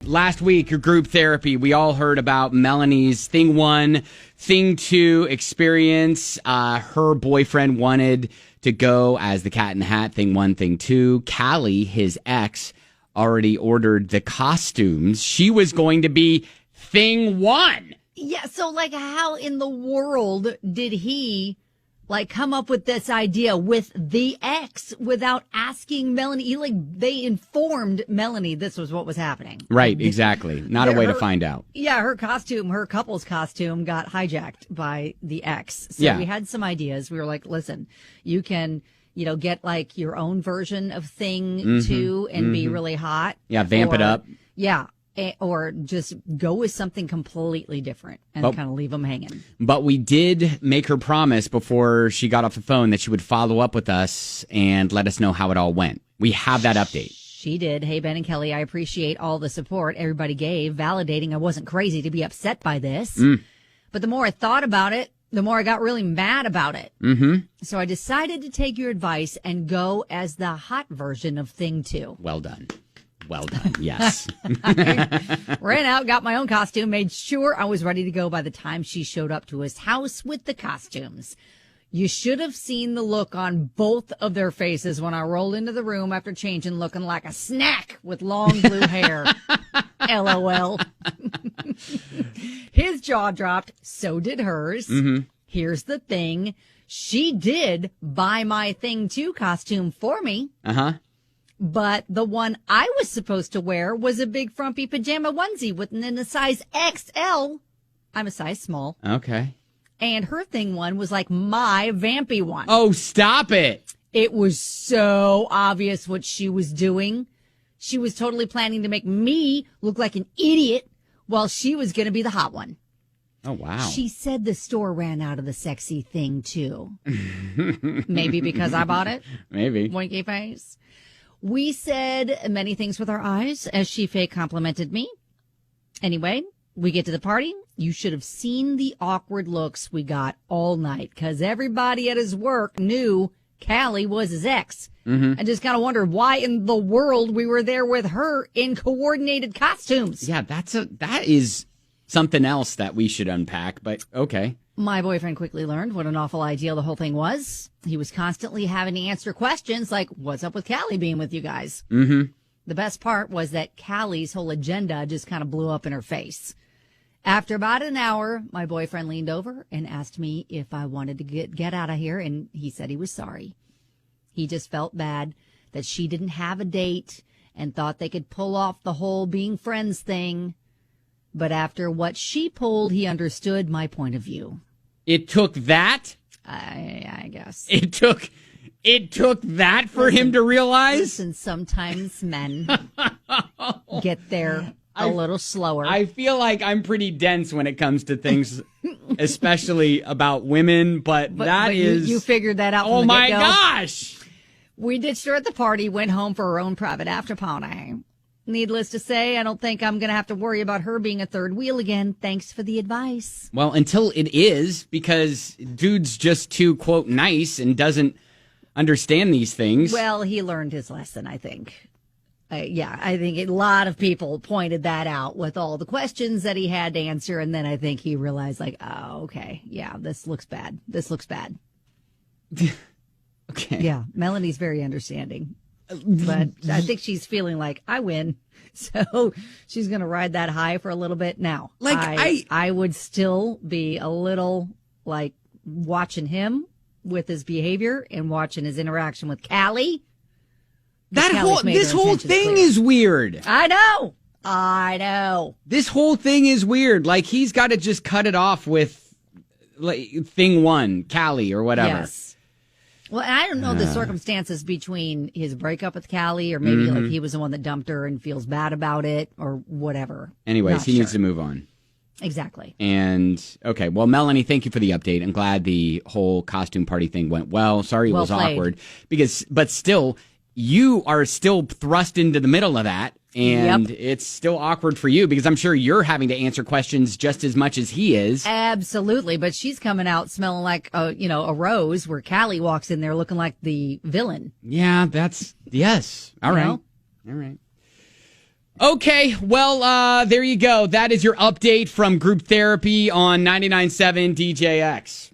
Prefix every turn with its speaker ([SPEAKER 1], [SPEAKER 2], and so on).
[SPEAKER 1] last week, your group therapy, we all heard about Melanie's thing 1, thing 2 experience. Her boyfriend wanted to go as the Cat in the Hat, thing 1, thing 2. Callie, his ex, already ordered the costumes. She was going to be thing 1.
[SPEAKER 2] Yeah, so how in the world did he come up with this idea with the ex without asking Melanie? They informed Melanie this was what was happening.
[SPEAKER 1] Right, exactly. Not a way to find out.
[SPEAKER 2] Yeah, her couple's costume got hijacked by the ex. So we had some ideas. We were like, listen, you can, get your own version of thing 2 and be really hot.
[SPEAKER 1] Yeah, vamp it up.
[SPEAKER 2] Yeah. Or just go with something completely different and kind of leave them hanging.
[SPEAKER 1] But we did make her promise before she got off the phone that she would follow up with us and let us know how it all went. We have that update.
[SPEAKER 2] She did. Hey, Ben and Kelly, I appreciate all the support everybody gave, validating I wasn't crazy to be upset by this. But the more I thought about it, the more I got really mad about it. So I decided to take your advice and go as the hot version of thing 2.
[SPEAKER 1] Well done. Well done. Yes.
[SPEAKER 2] Ran out, got my own costume, made sure I was ready to go by the time she showed up to his house with the costumes. You should have seen the look on both of their faces when I rolled into the room after changing, looking like a snack with long blue hair. LOL. His jaw dropped. So did hers. Here's the thing. She did buy my thing 2 costume for me. But the one I was supposed to wear was a big frumpy pajama onesie in a size XL. I'm a size small.
[SPEAKER 1] Okay.
[SPEAKER 2] And her thing 1 was like my vampy one.
[SPEAKER 1] Oh, stop it.
[SPEAKER 2] It was so obvious what she was doing. She was totally planning to make me look like an idiot while she was going to be the hot one.
[SPEAKER 1] Oh, wow.
[SPEAKER 2] She said the store ran out of the sexy thing, too. Maybe because I bought it?
[SPEAKER 1] Maybe.
[SPEAKER 2] Winky face. We said many things with our eyes as she fake complimented me. Anyway, we get to the party. You should have seen the awkward looks we got all night because everybody at his work knew Callie was his ex. And just kind of wondered why in the world we were there with her in coordinated costumes.
[SPEAKER 1] Yeah, that is something else that we should unpack, but okay.
[SPEAKER 2] My boyfriend quickly learned what an awful idea the whole thing was. He was constantly having to answer questions like, what's up with Callie being with you guys? The best part was that Callie's whole agenda just kind of blew up in her face. After about an hour, my boyfriend leaned over and asked me if I wanted to get out of here, and he said he was sorry. He just felt bad that she didn't have a date and thought they could pull off the whole being friends thing. But after what she pulled, he understood my point of view.
[SPEAKER 1] It took that?
[SPEAKER 2] I guess.
[SPEAKER 1] It took that for him to realize?
[SPEAKER 2] Listen, sometimes men get there a little slower.
[SPEAKER 1] I feel like I'm pretty dense when it comes to things, especially about women, but
[SPEAKER 2] you figured that out.
[SPEAKER 1] Oh my gosh!
[SPEAKER 2] We ditched her at the party, went home for her own private after party. Needless to say, I don't think I'm going to have to worry about her being a third wheel again. Thanks for the advice.
[SPEAKER 1] Well, until it is, because dude's just too, quote, nice and doesn't understand these things.
[SPEAKER 2] Well, he learned his lesson, I think. I think a lot of people pointed that out with all the questions that he had to answer. And then I think he realized, oh, okay, yeah, this looks bad.
[SPEAKER 1] Okay.
[SPEAKER 2] Yeah, Melanie's very understanding. But I think she's feeling like I win. So she's going to ride that high for a little bit. Now, I would still be a little watching him with his behavior and watching his interaction with Callie.
[SPEAKER 1] This whole thing is weird.
[SPEAKER 2] I know.
[SPEAKER 1] This whole thing is weird. He's got to just cut it off with thing 1, Callie or whatever.
[SPEAKER 2] Yes. Well, and I don't know the circumstances between his breakup with Callie or maybe he was the one that dumped her and feels bad about it or whatever.
[SPEAKER 1] Anyways, he needs to move on.
[SPEAKER 2] Exactly.
[SPEAKER 1] And, okay, well, Melanie, thank you for the update. I'm glad the whole costume party thing went well. Sorry it was awkward. But still, you are still thrust into the middle of that. And it's still awkward for you because I'm sure you're having to answer questions just as much as he is.
[SPEAKER 2] Absolutely. But she's coming out smelling like, a rose where Callie walks in there looking like the villain.
[SPEAKER 1] Yeah, yes. All right. Okay, well, there you go. That is your update from group therapy on 99.7 DJX.